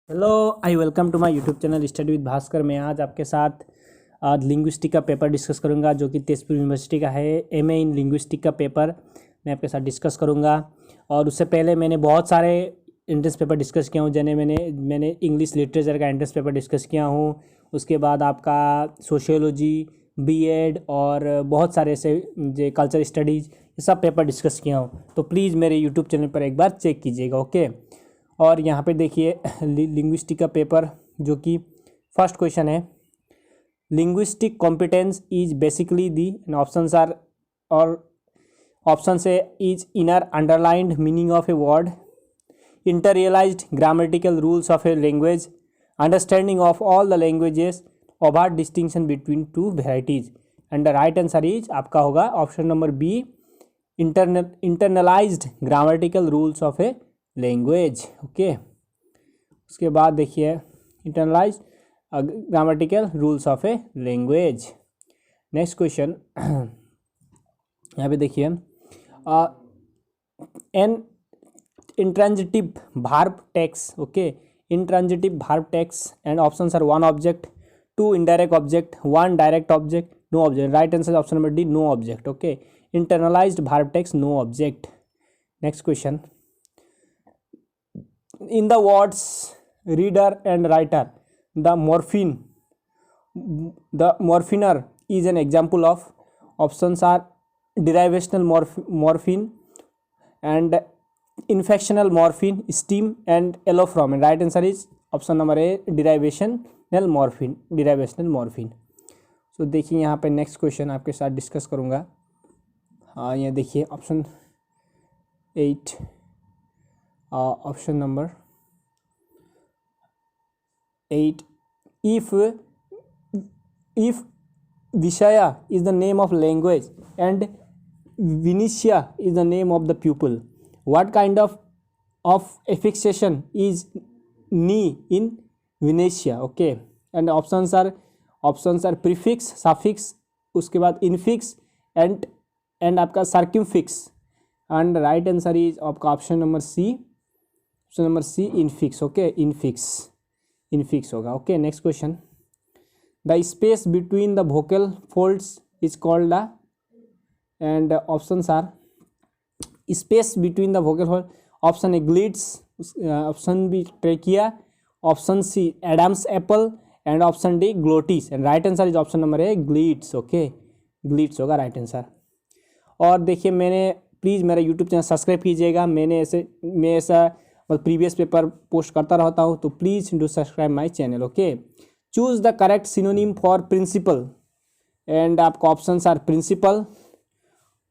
Hello, I welcome to my YouTube channel study with Bhaskar. मैं आज आपके साथ लिंग्विस्टिक का पेपर डिस्कस करूंगा जो कि तेजपुर यूनिवर्सिटी का है। एमए इन लिंग्विस्टिक का पेपर मैं आपके साथ डिस्कस करूंगा। और उससे पहले मैंने बहुत सारे एंट्रेंस पेपर डिस्कस किया हूँ। जैसे मैंने इंग्लिश लिटरेचर का एंट्रेंस पेपर डिस्कस किया हूँ। उसके बाद आपका सोशियोलॉजी, बीएड और बहुत सारे ऐसे जो कल्चर स्टडीज़, ये सब पेपर डिस्कस किया हूँ। तो प्लीज़ मेरे यूट्यूब चैनल पर एक बार चेक कीजिएगा, ओके। और यहाँ पे देखिए लिंग्विस्टिक का पेपर जो कि फर्स्ट क्वेश्चन है, linguistic competence is basically the options are, और ऑप्शन से is inner underlined meaning of a word, internalized grammatical rules of a language, understanding of all the languages, overt distinction between two varieties. And the right answer is आपका होगा option number B, internalized grammatical rules of a language, okay. उसके बाद देखिए internalize grammatical rules of a language. Next question यहाँ पे देखिए, an intransitive verb takes, okay, intransitive verb takes and options are one object, two indirect object, one direct object, no object. Right answer option number D, no object, okay. Internalised verb takes, no object. Next question, in the words reader and writer, the morphemer is an example of, options are derivational morpheme and inflectional morpheme, stem and allophron. And right answer is option number A, derivational morpheme. So देखिए यहाँ पे next question आपके साथ discuss करूँगा। हाँ, ये देखिए option 8, option number 8, if Vishaya is the name of language and Venetia is the name of the pupil, what kind of affixation is ni in Venetia, okay. And options are prefix, suffix, उसके बाद infix and आपका circumfix. And right answer is आपका option number C, infix, okay, infix होगा, okay. Next question, the space between the vocal folds is called the, and options are space between the vocal fold, option A glottis, option B trachea, option C Adam's apple and option D glottis. And right answer is option number A, glottis, okay, glottis होगा right answer. और देखिए मैंने, please मेरा YouTube channel subscribe कीजिएगा। मैं ऐसा previous paper post करता रहता हूँ, तो please do subscribe my channel, okay. Choose the correct synonym for principle, and आपका options are principle,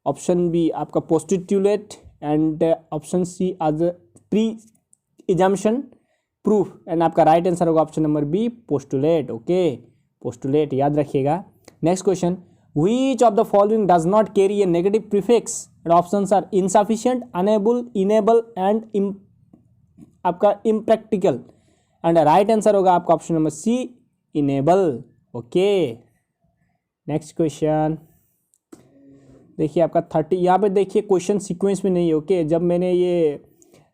option B आपका पोस्टिट्यूलेट एंड ऑप्शन सी आज प्री एजम्पशन प्रूफ। एंड आपका राइट आंसर होगा option number B, postulate, okay, postulate याद रखिएगा। Next question, which of the following does not carry a negative prefix? and options are insufficient, unable, enable and आपका impractical. and right answer होगा आपका option number C, enable, okay. Next question देखिए आपका 30, यहाँ पे देखिए क्वेश्चन सीक्वेंस में नहीं है, ओके। जब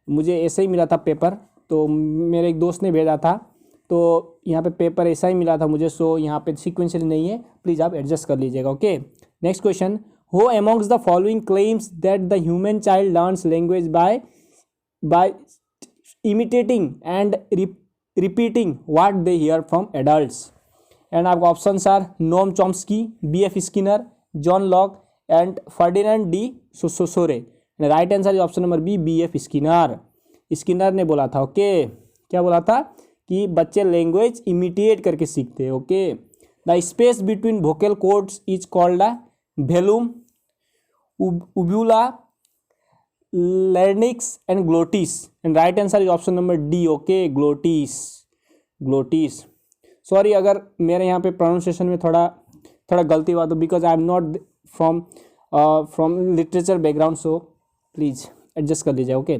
मुझे ऐसे ही मिला था पेपर, तो मेरे एक दोस्त ने भेजा था, तो यहाँ पे पेपर ऐसा ही मिला था मुझे, सो यहाँ पे सीक्वेंशियल नहीं है, प्लीज़ आप एडजस्ट कर लीजिएगा, okay. Next question, who amongst the following claims that the human child learns language by imitating and repeating what they hear from adults. And आपका options are Noam Chomsky, B F. Skinner, John Locke and Ferdinand de Saussure. Right answer is option number B, B F. Skinner ने बोला था, okay. क्या बोला था कि बच्चे language imitate करके सीखते हैं, okay. The space between vocal cords is called the velum, uvula, larynx and glottis. And right answer is option number D, okay, glottis. Sorry अगर मेरे यहाँ पे प्रोनाउंसिएशन में थोड़ा गलती हुआ तो, because I am not from literature background, so please adjust कर लीजिए, okay.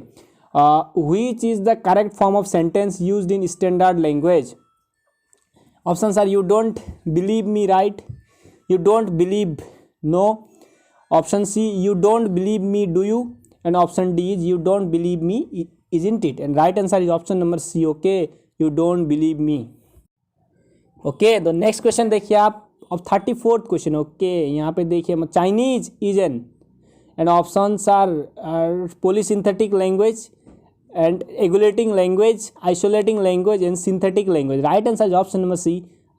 Which is the correct form of sentence used in standard language? Options are you don't believe me, right? You don't believe, no. Option C, you don't believe me, do you? And option D is you don't believe me, isn't it? And right answer is option number C, okay. You don't believe me. Okay, तो next question देखिए आप, अब 34th question. Okay, यहाँ पे देखिए Chinese is and options are polysynthetic language and regulating language, isolating language and synthetic language. Right answer is option number C,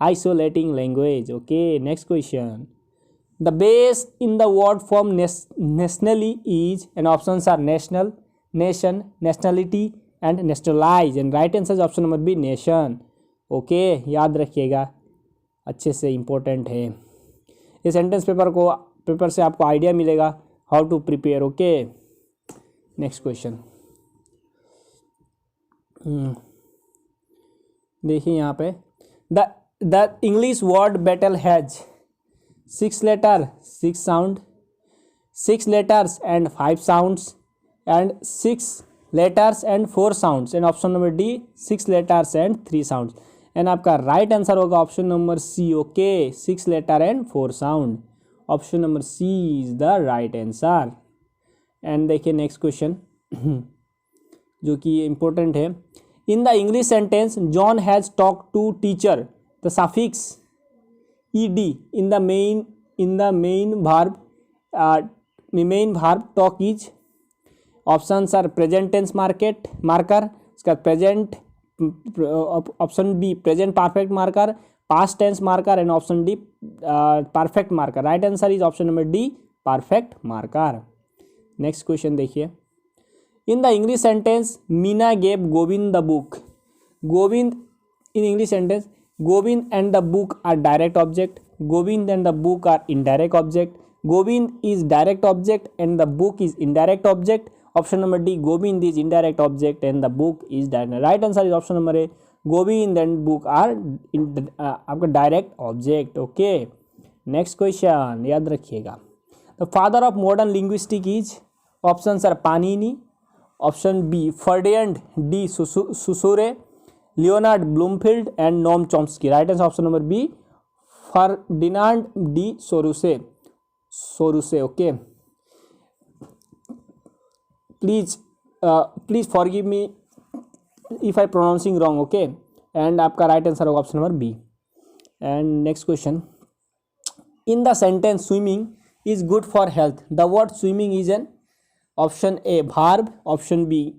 isolating language. Okay, next question. The base in the word form nationally is, and options are national, nation, nationality and nationalize, and right answer is option number B, nation. Okay, याद रखिएगा, अच्छे से important है। ये sentence paper से आपको idea मिलेगा how to prepare. Okay, next question देखिए यहाँ पे, the English word battle has 6 letter 6 sound, 6 letters and 5 sounds and 6 letters and 4 sounds, and option number D 6 letters and 3 sounds, and आपका right answer होगा option number C. Okay, 6 letter and 4 sound, option number C is the right answer. And देखिए next question जो कि important है। In the English sentence John has talk to teacher, the suffix ed in the main verb talk is, options are present tense marker, इसका present, option B present perfect marker, past tense marker, and option D perfect marker. Right answer is option number D, perfect marker. Next question देखिए, in the English sentence Meena gave Govind the book. Govind, in English sentence Govind and the book are direct object, Govind and the book are indirect object, Govind is direct object and the book is indirect object. Option number D, Govind is indirect object and the book is direct. Right answer is option number A, Govind and book are आपका direct object. Okay, next question याद रखिएगा। The father of modern linguistics is, options are Panini, option B Ferdinand D Saussure, Leonard Bloomfield and Noam Chomsky. Right answer option number B, Ferdinand D Saussure. Okay, please forgive me if I pronouncing wrong. Okay, and आपका right answer होगा option number B. And next question, in the sentence swimming is good for health, the word swimming is an, option A verb, option B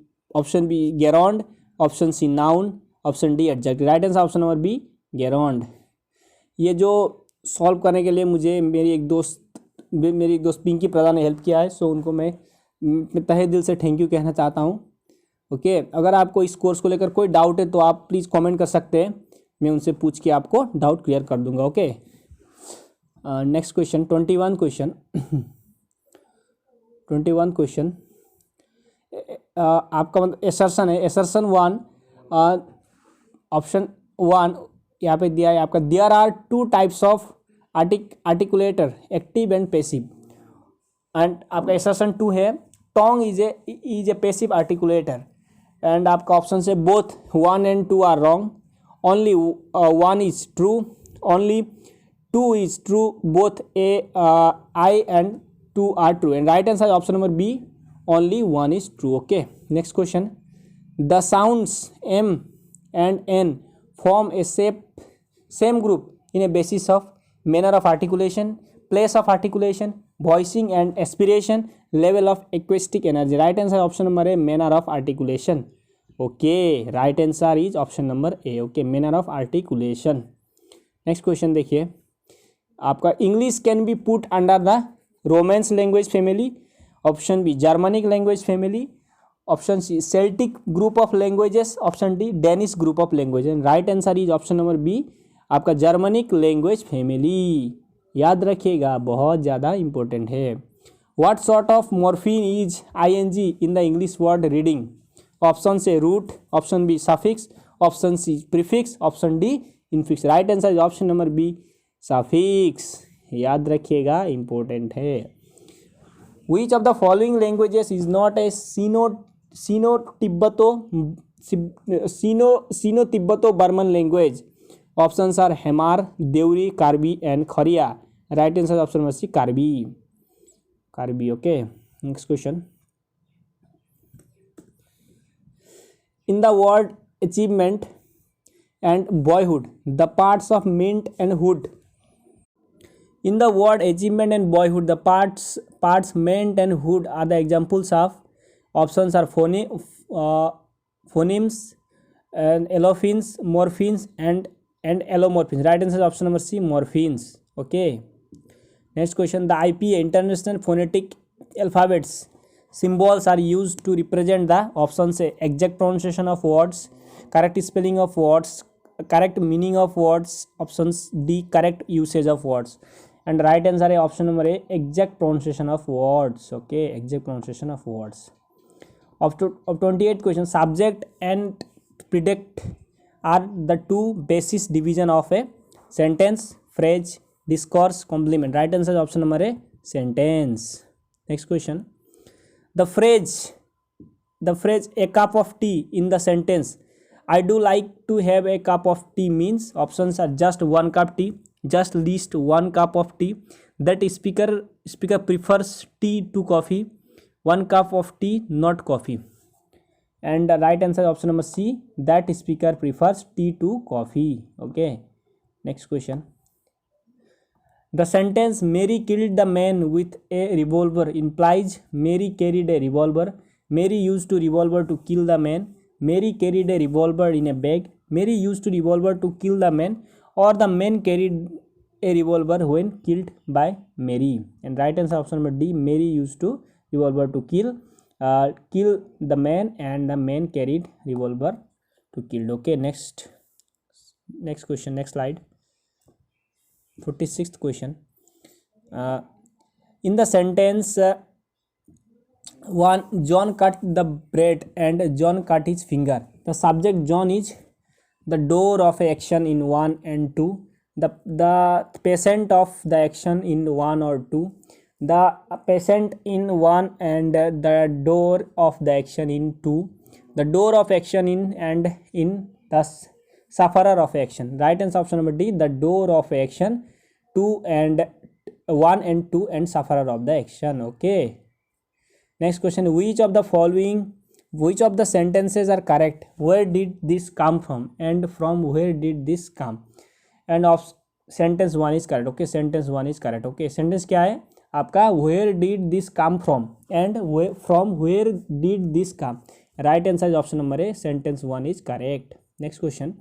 gerund, option C noun, option D adjective. Right answer option number B gerund. ये जो solve करने के लिए मुझे मेरी एक दोस्त पिंकी प्रधान ने हेल्प किया है, सो उनको मैं तहे दिल से थैंक यू कहना चाहता हूँ। ओके, अगर आपको इस कोर्स को लेकर कोई डाउट है तो आप प्लीज़ कमेंट कर सकते हैं, मैं उनसे पूछ के आपको डाउट क्लियर कर दूंगा। ओके, नेक्स्ट क्वेश्चन 21 क्वेश्चन आपका मतलब एसर्शन है। एसर्शन 1, ऑप्शन 1 यहाँ पे दिया है आपका, there are 2 types of articulator, active and passive, and आपका एसर्शन 2 है tongue is a passive articulator, and आपका ऑप्शन से both 1 and 2 are wrong, only 1 is true, only 2 is true, both I and 2 are true, and right answer option number B, only 1 is true. Okay, next question, the sounds M and N form a same group in a basis of manner of articulation, place of articulation, voicing and aspiration, level of acoustic energy. Right answer option number A, manner of articulation. Okay, right answer is option number A. Okay, manner of articulation. Next question देखिए आपका, English can be put under the Romance language family, option B Germanic language family, option C Celtic group of languages, option D Danish group of language, and right answer is option number B आपका Germanic language family. याद रखिएगा, बहुत ज़्यादा important है। What sort of morpheme is ING in the English word reading, option से root, option B suffix, option C prefix, option D infix. Right answer is option number B suffix. याद रखिएगा, important है। Which of the following languages is not a Sino-Tibeto Burman language, options are Hemar, Deuri, Karbi and Khoria. Right answer option number C, Karbi. Okay, next question, in the word achievement and boyhood, the parts of mint and hood. In the word achievement and boyhood, the parts mint and hood are the examples of. Options are phonemes and allophones, morphemes, and allomorphemes. Right answer is option number C, morphemes. Okay. Next question, the IPA, International Phonetic Alphabets symbols are used to represent the. Options A, exact pronunciation of words, correct spelling of words, correct meaning of words. Options D, correct usage of words. And right answer is option number A, exact pronunciation of words. Okay, exact pronunciation of words. Of 28 questions, subject and predicate are the two basis division of a sentence, phrase, discourse, complement. Right answer is option number A, sentence. Next question, the phrase a cup of tea in the sentence I do like to have a cup of tea means. Options are just one cup tea, just least one cup of tea, that speaker prefers tea to coffee, one cup of tea not coffee. And the right answer is option number C, that speaker prefers tea to coffee. Okay. Next question, the sentence Mary killed the man with a revolver implies Mary carried a revolver, Mary used a revolver to kill the man, Mary carried a revolver in a bag, Mary used a revolver to kill the man, or the man carried a revolver when killed by Mary. And right answer option number D, Mary used to revolver to kill the man, and the man carried revolver to kill. Okay. Next question, next slide. 46th question, in the sentence one, John cut the bread and John cut his finger. The subject John is the door of action in 1 and 2, the patient of the action in 1 or 2, the patient in 1 and the door of the action in 2, the door of action in the sufferer of action. Right answer option number D, the door of action 2 and 1 and 2 and sufferer of the action. Okay. Next question, which of the sentences are correct? Where did this come from? And from where did this come? And of sentence 1 is correct. Okay, sentence 1 is correct. Okay, sentence क्या है आपका? Where did this come from? And from where did this come? Right answer is option number A, sentence 1 is correct. Next question,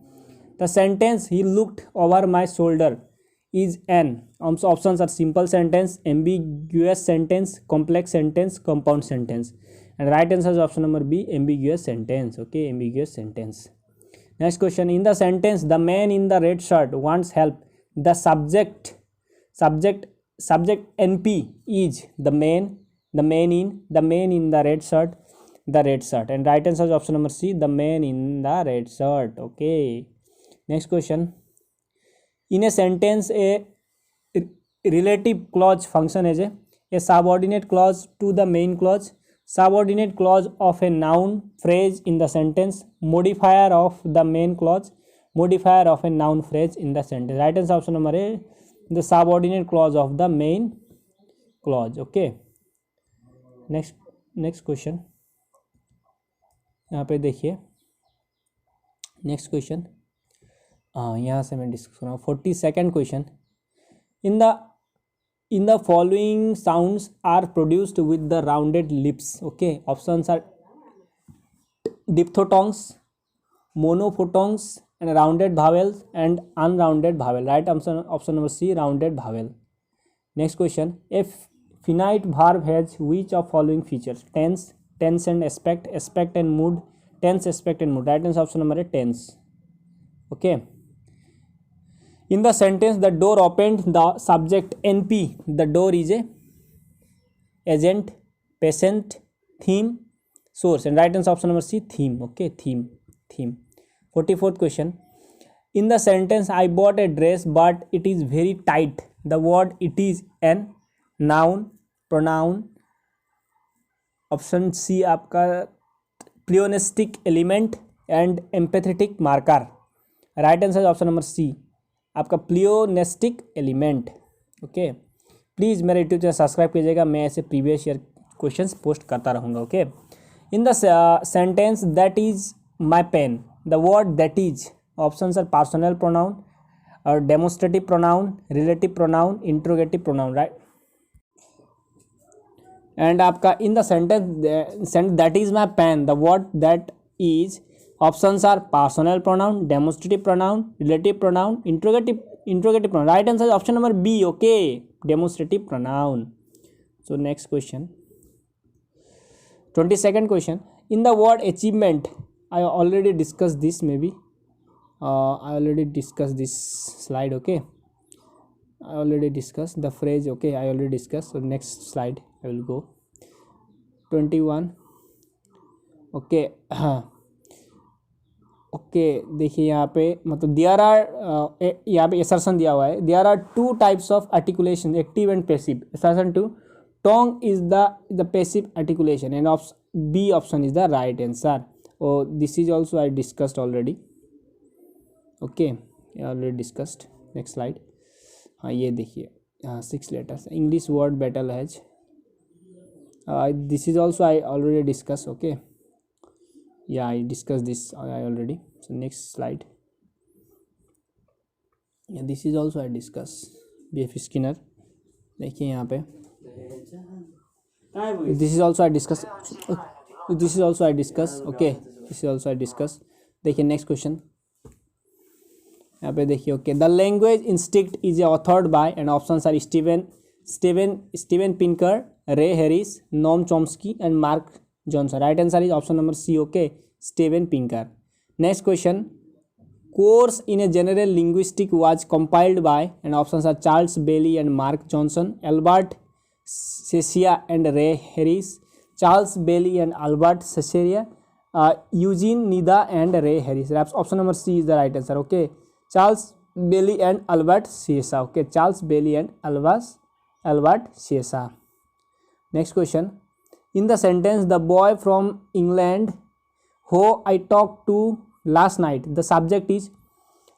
the sentence he looked over my shoulder is an. Options are simple sentence, ambiguous sentence, complex sentence, compound sentence. And right answer is option number B, ambiguous sentence. Okay, ambiguous sentence. Next question, in the sentence the man in the red shirt wants help, the subject NP is the man in the red shirt, the red shirt. And right answer is option number C, the man in the red shirt. Okay. Next question, in a sentence a relative clause function as a subordinate clause to the main clause, subordinate clause of a noun phrase in the sentence, modifier of the main clause, modifier of a noun phrase in the sentence. Right answer option number A, the subordinate clause of the main clause. Okay. Next question यहाँ पे देखिए, next question यहाँ से मैं discuss कर रहा हूँ. 42nd question, in the following sounds are produced with the rounded lips. Okay, options are diphthongs, monophthongs, and rounded vowels and unrounded vowel. Right option number C, rounded vowel. Next question, a finite verb has which of following features? Tense and aspect, aspect and mood, tense, aspect and mood. Right answer option number A, tense. Okay. In the sentence the door opened, the subject NP, the door is a agent, patient, theme, source. And right answer option number C, theme. Okay, theme. 44th question, in the sentence I bought a dress but it is very tight, the word it is an noun, pronoun. Option C आपका pleonastic element and empathetic marker. Right answer is option number C, आपका pleonastic element. Okay, please मेरे YouTube channel subscribe कीजिएगा, मैं ऐसे previous year questions post करता रहूँगा. Okay. In the sentence that is my pen, the word that is Options are personal pronoun, or demonstrative pronoun, relative pronoun, interrogative pronoun, right? And आपका in the sentence that is my pen, the word that is, options are personal pronoun, demonstrative pronoun, relative pronoun, interrogative pronoun. Right answer is option number B. Okay, demonstrative pronoun. So next question, 22nd question. In the word achievement, I already discussed this, maybe I already discussed this slide. Okay, I already discussed the phrase. Okay, I already discussed. So next slide I will go. 21. Okay okay देखिए यहाँ पे मतलब there are यहाँ पे assertion दिया हुआ है. There are two types of articulation, active and passive. Assertion two tongue is the passive articulation and B option is the right answer. और this is also I discussed already. Okay already discussed. Next slide. हाँ ये देखिए, हाँ 6 letters English word battle has. This is also I already discussed. Okay, yeah, I discussed this I already. So next slide. Yeah, this is also I discussed. B.F. Skinner. देखिए यहाँ पे. This is also I discussed. This is also I discussed. Okay, this is also I discussed. देखिए next question. यहाँ पे देखिए. Okay, the language instinct is authored by, and options are Steven Pinker, Ray Harris, Noam Chomsky, and Mark Johnson. Right answer is option number C. Okay, Steven Pinker. Next question. Course in a general linguistics was compiled by, and options are Charles Bailey and Mark Johnson, Albert Sessia and Ray Harris, Charles Bailey and Albert Sessia, Eugene Nida and Ray Harris. Option number C is the right answer. Okay, Charles Bailey and Albert Sessia. Okay, Charles Bailey and Albert Sessia. Next question. In the sentence, the boy from England who I talked to last night, the subject is,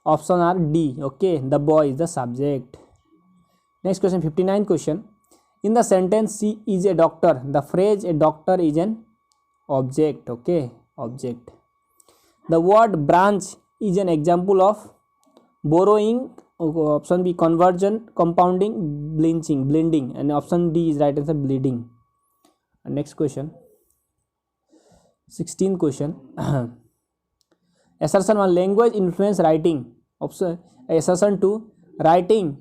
option are D. Okay, the boy is the subject. Next question, 59th question. In the sentence, she is a doctor, the phrase a doctor is an object. Okay, object. The word branch is an example of borrowing. Option B, conversion, compounding, blending, and option D is right answer, bleeding. Next question, 16th question. Assertion 1, language influence writing. Option assertion 2, writing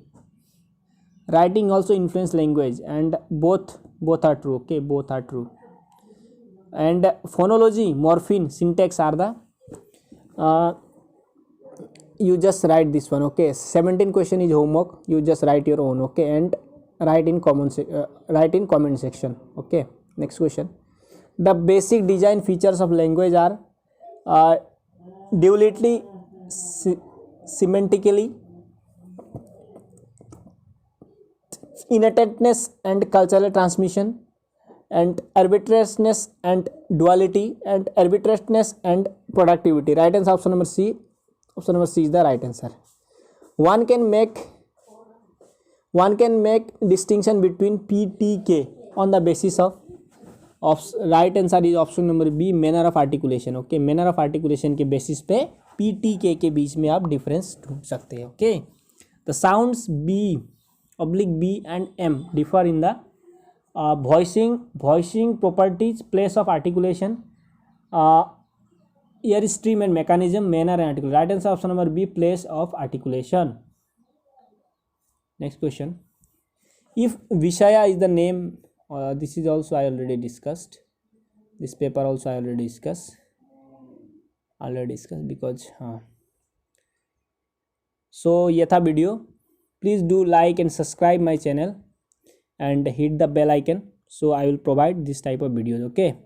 also influence language, and both are true. Okay, both are true. And phonology, morpheme, syntax are the you just write this one. Okay, 17th question is homework. You just write your own. Okay, and write in comment section. Okay, next question. The basic design features of language are duality, semantically, innatedness and cultural transmission, and arbitrariness and duality, and arbitrariness and productivity. Right answer option number C. Option number C is the right answer. One can make distinction between P, T, K on the basis of right answer is option number B, manner of articulation. Okay, manner of articulation के basis पे P, T, K के बीच में आप difference ढूंढ सकते हैं. Okay, the sounds B, B and M differ in the voicing properties, place of articulation, ear stream and mechanism, manner and articulation. Right answer option number B, place of articulation. Next question. If Vishaya is the name, this is also I already discussed. This paper also I already discussed because so ये था video. Please do like and subscribe my channel and hit the bell icon, so I will provide this type of videos. Okay.